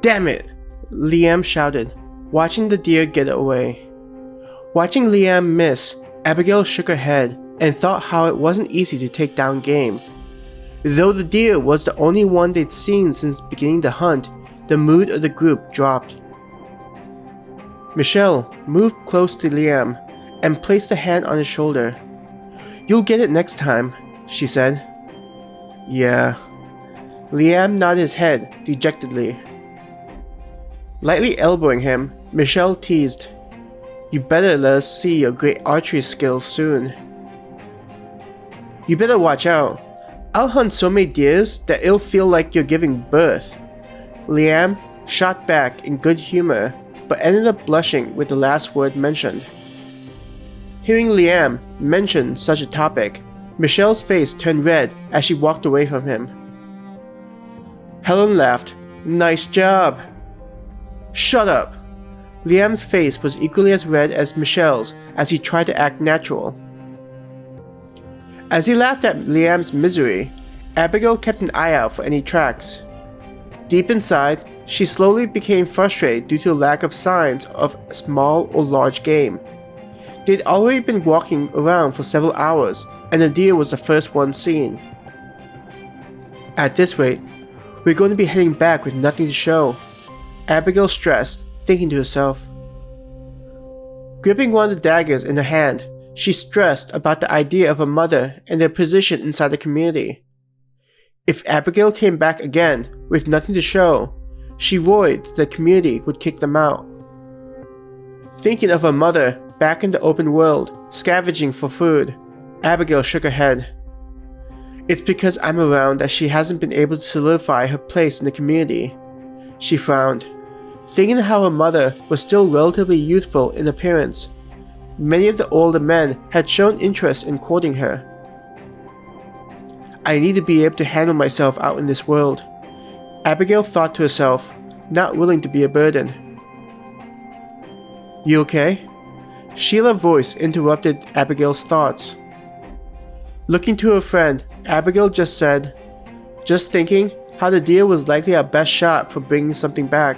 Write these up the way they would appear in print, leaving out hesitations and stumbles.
Damn it! Liam shouted, watching the deer get away. Watching Liam miss, Abigail shook her head and thought how it wasn't easy to take down game. Though the deer was the only one they'd seen since beginning the hunt, the mood of the group dropped. Michelle moved close to Liam and placed a hand on his shoulder. "You'll get it next time," she said. "Yeah." Liam nodded his head dejectedly. Lightly elbowing him, Michelle teased, "You better let us see your great archery skills soon." "You better watch out. I'll hunt so many deers that it'll feel like you're giving birth." Liam shot back in good humor, but ended up blushing with the last word mentioned. Hearing Liam mention such a topic, Michelle's face turned red as she walked away from him. Helen laughed. "Nice job." "Shut up." Liam's face was equally as red as Michelle's as he tried to act natural. As he laughed at Liam's misery, Abigail kept an eye out for any tracks. Deep inside, she slowly became frustrated due to a lack of signs of small or large game. They'd already been walking around for several hours, and the deer was the first one seen. "At this rate, we're going to be heading back with nothing to show," Abigail stressed, thinking to herself. Gripping one of the daggers in her hand, she stressed about the idea of a mother and their position inside the community. If Abigail came back again with nothing to show, she worried the community would kick them out. Thinking of her mother back in the open world, scavenging for food, Abigail shook her head. "It's because I'm around that she hasn't been able to solidify her place in the community." She frowned, thinking how her mother was still relatively youthful in appearance. Many of the older men had shown interest in courting her. "I need to be able to handle myself out in this world," Abigail thought to herself, not willing to be a burden. "You okay?" Sheila's voice interrupted Abigail's thoughts. Looking to her friend, Abigail just said, "Just thinking how the deer was likely our best shot for bringing something back."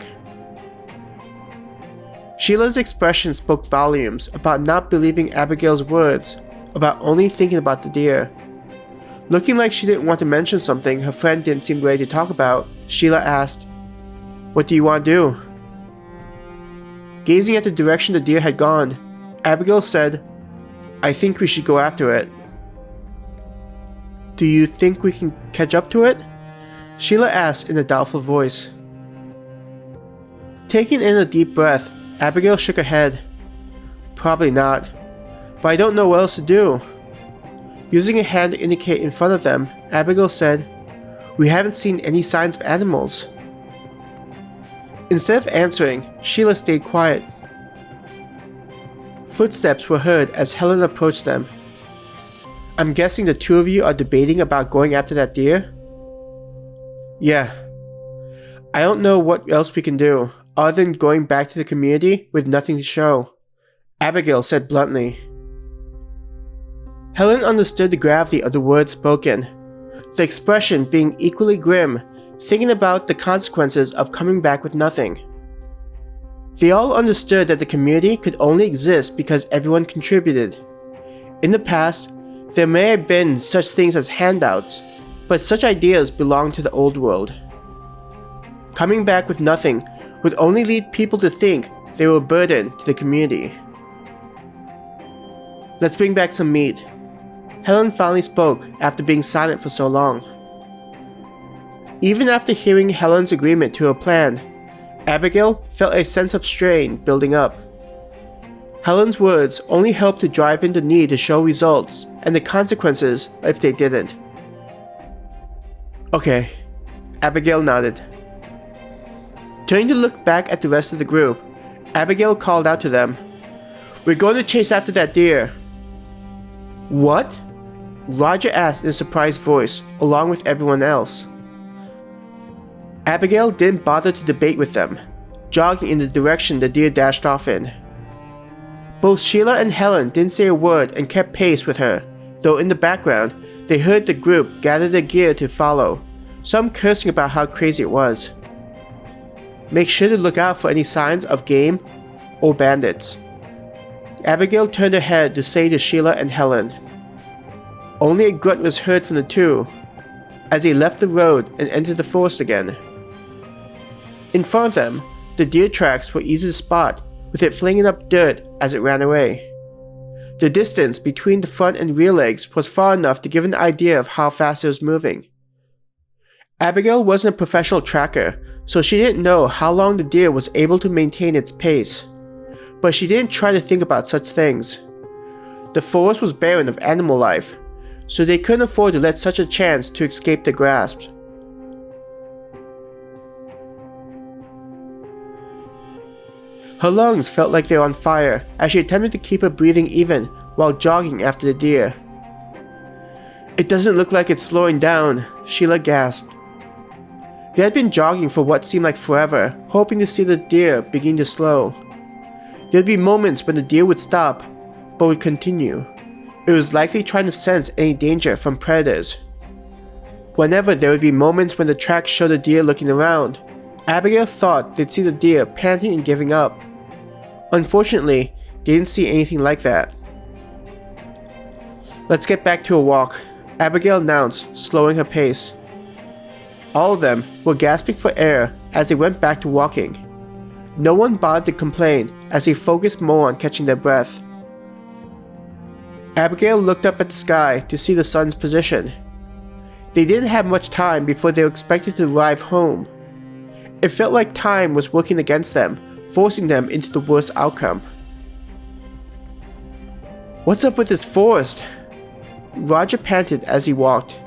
Sheila's expression spoke volumes about not believing Abigail's words, about only thinking about the deer. Looking like she didn't want to mention something her friend didn't seem ready to talk about, Sheila asked, "What do you want to do?" Gazing at the direction the deer had gone, Abigail said, "I think we should go after it." "Do you think we can catch up to it?" Sheila asked in a doubtful voice. Taking in a deep breath, Abigail shook her head. "Probably not, but I don't know what else to do." Using a hand to indicate in front of them, Abigail said, "We haven't seen any signs of animals." Instead of answering, Sheila stayed quiet. Footsteps were heard as Helen approached them. "I'm guessing the two of you are debating about going after that deer?" "Yeah. I don't know what else we can do, other than going back to the community with nothing to show," Abigail said bluntly. Helen understood the gravity of the words spoken, the expression being equally grim, thinking about the consequences of coming back with nothing. They all understood that the community could only exist because everyone contributed. In the past, there may have been such things as handouts, but such ideas belonged to the old world. Coming back with nothing would only lead people to think they were a burden to the community. "Let's bring back some meat." Helen finally spoke after being silent for so long. Even after hearing Helen's agreement to her plan, Abigail felt a sense of strain building up. Helen's words only helped to drive in the need to show results and the consequences if they didn't. "Okay," Abigail nodded. Turning to look back at the rest of the group, Abigail called out to them, "We're going to chase after that deer." "What?" Roger asked in a surprised voice, along with everyone else. Abigail didn't bother to debate with them, jogging in the direction the deer dashed off in. Both Sheila and Helen didn't say a word and kept pace with her, though in the background, they heard the group gather their gear to follow, some cursing about how crazy it was. Make sure to look out for any signs of game or bandits. Abigail turned her head to say to Sheila and Helen. Only a grunt was heard from the two as they left the road and entered the forest again. In front of them, the deer tracks were easy to spot, with it flinging up dirt as it ran away. The distance between the front and rear legs was far enough to give an idea of how fast it was moving. Abigail wasn't a professional tracker, so she didn't know how long the deer was able to maintain its pace. But she didn't try to think about such things. The forest was barren of animal life, so they couldn't afford to let such a chance to escape their grasp. Her lungs felt like they were on fire as she attempted to keep her breathing even while jogging after the deer. It doesn't look like it's slowing down, Sheila gasped. They had been jogging for what seemed like forever, hoping to see the deer begin to slow. There'd be moments when the deer would stop, but would continue. It was likely trying to sense any danger from predators. Whenever there would be moments when the tracks showed the deer looking around, Abigail thought they'd see the deer panting and giving up. Unfortunately, they didn't see anything like that. Let's get back to a walk, Abigail announced, slowing her pace. All of them were gasping for air as they went back to walking. No one bothered to complain as they focused more on catching their breath. Abigail looked up at the sky to see the sun's position. They didn't have much time before they were expected to arrive home. It felt like time was working against them, forcing them into the worst outcome. What's up with this forest? Roger panted as he walked.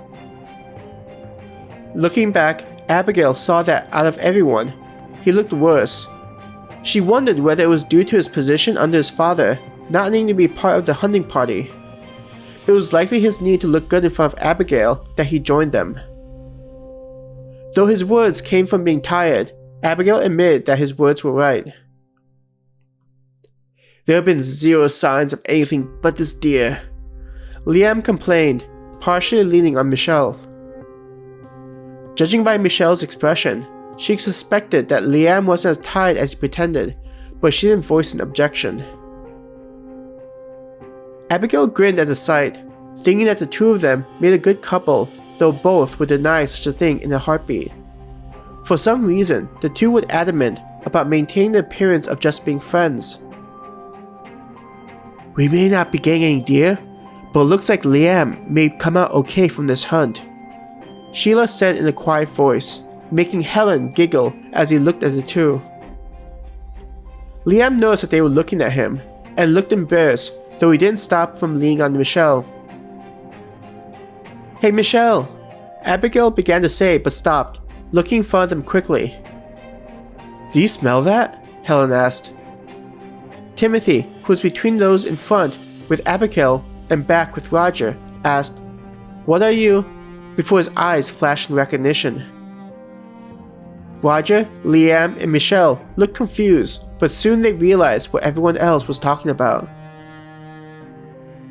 Looking back, Abigail saw that out of everyone, he looked worse. She wondered whether it was due to his position under his father, not needing to be part of the hunting party. It was likely his need to look good in front of Abigail that he joined them. Though his words came from being tired, Abigail admitted that his words were right. There have been zero signs of anything but this deer, Liam complained, partially leaning on Michelle. Judging by Michelle's expression, she suspected that Liam wasn't as tired as he pretended, but she didn't voice an objection. Abigail grinned at the sight, thinking that the two of them made a good couple, though both would deny such a thing in a heartbeat. For some reason, the two were adamant about maintaining the appearance of just being friends. We may not be getting any deer, but it looks like Liam may come out okay from this hunt, Sheila said in a quiet voice, making Helen giggle as he looked at the two. Liam noticed that they were looking at him, and looked embarrassed, though he didn't stop from leaning on Michelle. Hey Michelle, Abigail began to say but stopped, looking in front of them quickly. Do you smell that? Helen asked. Timothy, who was between those in front with Abigail and back with Roger, asked, What are you? Before his eyes flashed in recognition. Roger, Liam, and Michelle looked confused, but soon they realized what everyone else was talking about.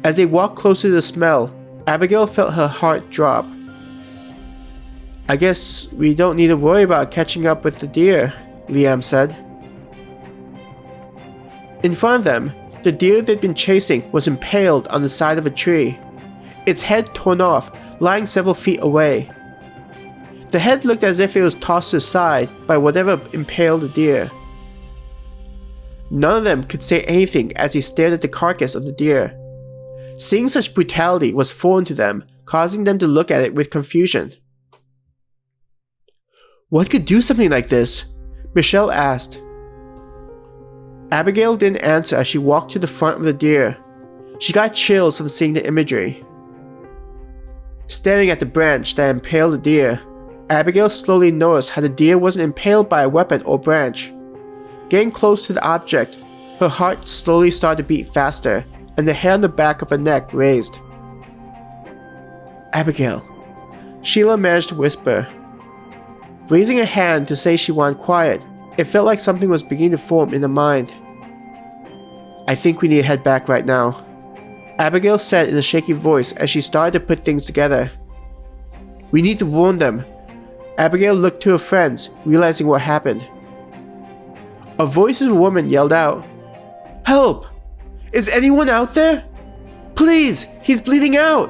As they walked closer to the smell, Abigail felt her heart drop. I guess we don't need to worry about catching up with the deer, Liam said. In front of them, the deer they'd been chasing was impaled on the side of a tree, its head torn off, lying several feet away. The head looked as if it was tossed to the side by whatever impaled the deer. None of them could say anything as they stared at the carcass of the deer. Seeing such brutality was foreign to them, causing them to look at it with confusion. What could do something like this? Michelle asked. Abigail didn't answer as she walked to the front of the deer. She got chills from seeing the imagery. Staring at the branch that impaled the deer, Abigail slowly noticed how the deer wasn't impaled by a weapon or branch. Getting close to the object, her heart slowly started to beat faster, and the hair on the back of her neck raised. Abigail, Sheila managed to whisper. Raising a hand to say she wanted quiet, it felt like something was beginning to form in her mind. I think we need to head back right now, Abigail said in a shaky voice as she started to put things together. We need to warn them. Abigail looked to her friends, realizing what happened. A voice of a woman yelled out, "Help! Is anyone out there? Please, he's bleeding out!"